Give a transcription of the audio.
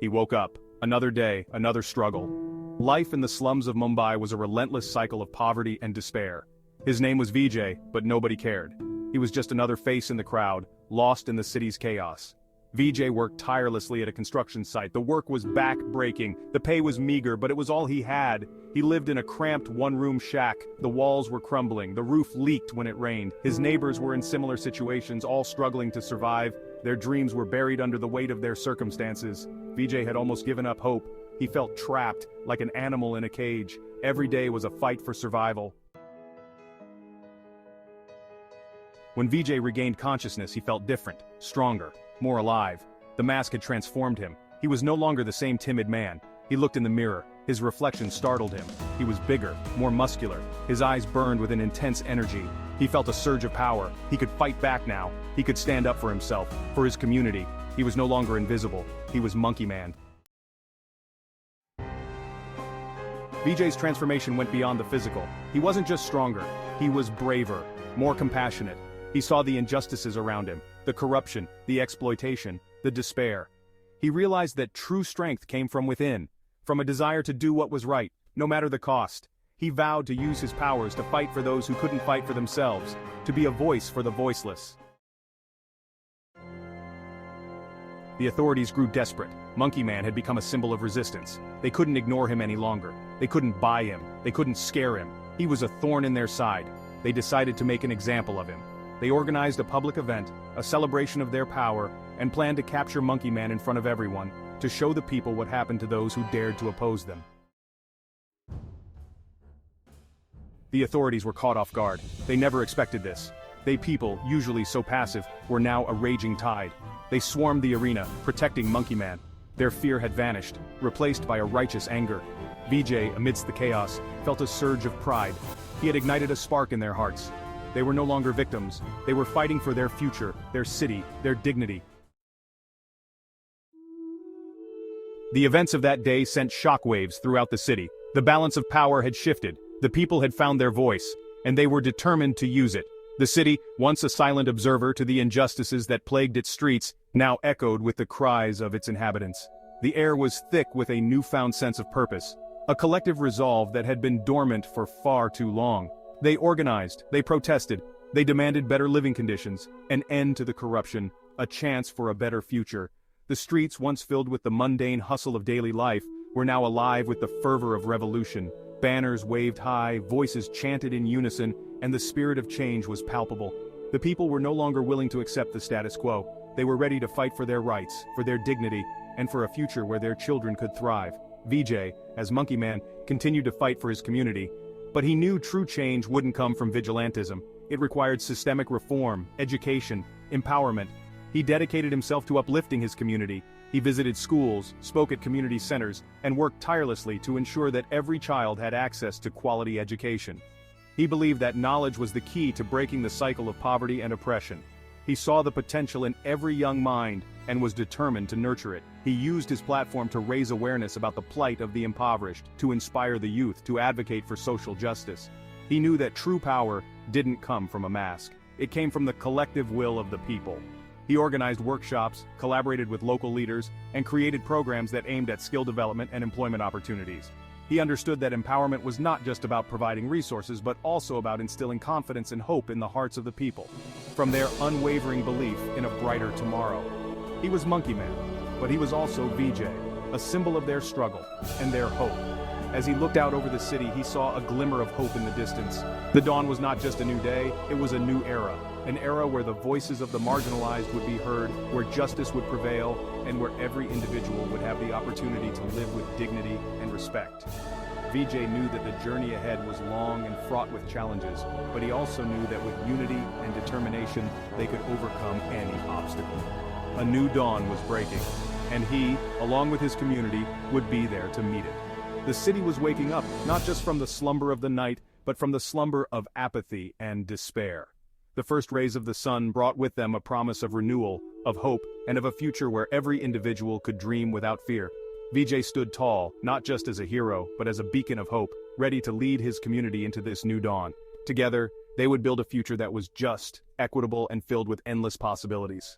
He woke up. Another day, another struggle. Life in the slums of Mumbai was a relentless cycle of poverty and despair. His name was Vijay, but nobody cared. He was just another face in the crowd, lost in the city's chaos. Vijay worked tirelessly at a construction site. The work was back-breaking, the pay was meager, but it was all he had. He lived in a cramped one-room shack. The walls were crumbling, the roof leaked when it rained. His neighbors were in similar situations, all struggling to survive. Their dreams were buried under the weight of their circumstances. Vijay had almost given up hope. He felt trapped, like an animal in a cage. Every day was a fight for survival. When Vijay regained consciousness, he felt different, stronger, more alive. The mask had transformed him. He was no longer the same timid man. He looked in the mirror. His reflection startled him. He was bigger, more muscular. His eyes burned with an intense energy. He felt a surge of power. He could fight back now. He could stand up for himself, for his community. He was no longer invisible. He was Monkey Man. Vijay's transformation went beyond the physical. He wasn't just stronger. He was braver, more compassionate. He saw the injustices around him, the corruption, the exploitation, the despair. He realized that true strength came from within, from a desire to do what was right, no matter the cost. He vowed to use his powers to fight for those who couldn't fight for themselves, to be a voice for the voiceless. The authorities grew desperate. Monkey Man had become a symbol of resistance. They couldn't ignore him any longer. They couldn't buy him. They couldn't scare him. He was a thorn in their side. They decided to make an example of him. They organized a public event, a celebration of their power, and planned to capture Monkey Man in front of everyone, to show the people what happened to those who dared to oppose them. The authorities were caught off guard. They never expected this. They people, usually so passive, were now a raging tide. They swarmed the arena, protecting Monkey Man. Their fear had vanished, replaced by a righteous anger. Vijay, amidst the chaos, felt a surge of pride. He had ignited a spark in their hearts. They were no longer victims. They were fighting for their future, their city, their dignity. The events of that day sent shockwaves throughout the city. The balance of power had shifted. The people had found their voice, and they were determined to use it. The city, once a silent observer to the injustices that plagued its streets, now echoed with the cries of its inhabitants. The air was thick with a newfound sense of purpose, a collective resolve that had been dormant for far too long. They organized, they protested, they demanded better living conditions, an end to the corruption, a chance for a better future. The streets, once filled with the mundane hustle of daily life, were now alive with the fervor of revolution. Banners waved high, voices chanted in unison, and the spirit of change was palpable. The people were no longer willing to accept the status quo. They were ready to fight for their rights, for their dignity, and for a future where their children could thrive. Vijay, as Monkey Man, continued to fight for his community. But he knew true change wouldn't come from vigilantism. It required systemic reform, education, empowerment. He dedicated himself to uplifting his community. He visited schools, spoke at community centers, and worked tirelessly to ensure that every child had access to quality education. He believed that knowledge was the key to breaking the cycle of poverty and oppression. He saw the potential in every young mind and was determined to nurture it. He used his platform to raise awareness about the plight of the impoverished, to inspire the youth to advocate for social justice. He knew that true power didn't come from a mask. It came from the collective will of the people. He organized workshops, collaborated with local leaders, and created programs that aimed at skill development and employment opportunities. He understood that empowerment was not just about providing resources but also about instilling confidence and hope in the hearts of the people, from their unwavering belief in a brighter tomorrow. He was Monkey Man, but he was also Vijay, a symbol of their struggle and their hope. As he looked out over the city, he saw a glimmer of hope in the distance. The dawn was not just a new day, it was a new era. An era where the voices of the marginalized would be heard, where justice would prevail, and where every individual would have the opportunity to live with dignity and respect. Vijay knew that the journey ahead was long and fraught with challenges, but he also knew that with unity and determination, they could overcome any obstacle. A new dawn was breaking, and he, along with his community, would be there to meet it. The city was waking up, not just from the slumber of the night, but from the slumber of apathy and despair. The first rays of the sun brought with them a promise of renewal, of hope, and of a future where every individual could dream without fear. Vijay stood tall, not just as a hero, but as a beacon of hope, ready to lead his community into this new dawn. Together, they would build a future that was just, equitable, and filled with endless possibilities.